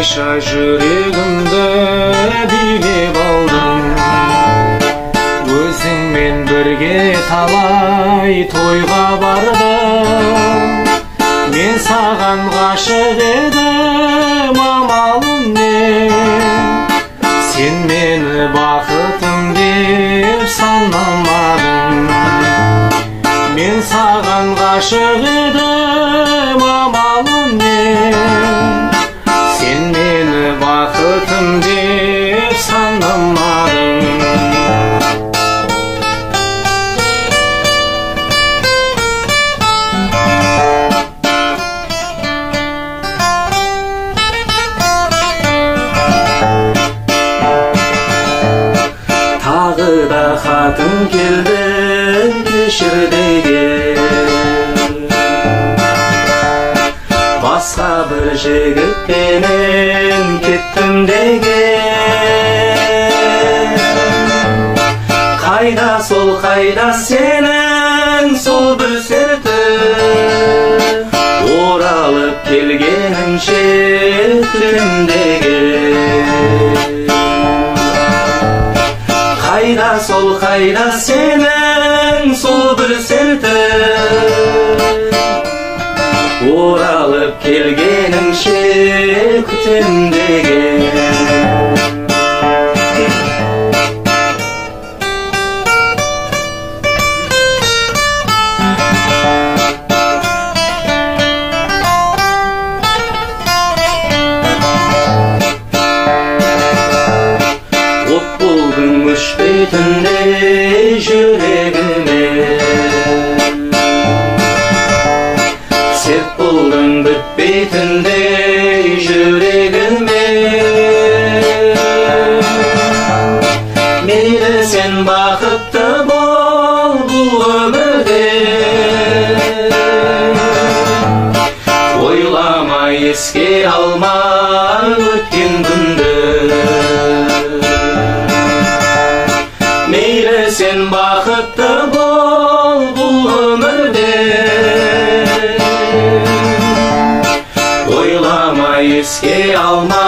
Осылайша жүрегімді билеп алдым. Өзіңмен бірге талай тойға бардым. Мен саған ғашық едім, амалым не? Сен мені бақытым деп санамадың. Мен саған ғашық едім, амалым не? Сен мені бақытым деп санамадың. Тағы да хатың келді, кешір деген. Басқа бір жігітпенен кеттім деген. Қайда сол, қайда сенің сол бір сертің, оралып келгеніңше күтем деген. Қайда сол, қайда сенің сол бір сертің, оралып келгеніңше күтем деген. Өшпейтіндей жүрегіме, серт болдың бітпейтіндей жүрегіме. Мейлі сен бақытты бол бұл өмірде, ойламай еске алмай өткен күнді. Мейлі сен бақытты бол бұл өмірде, ойламай еске алма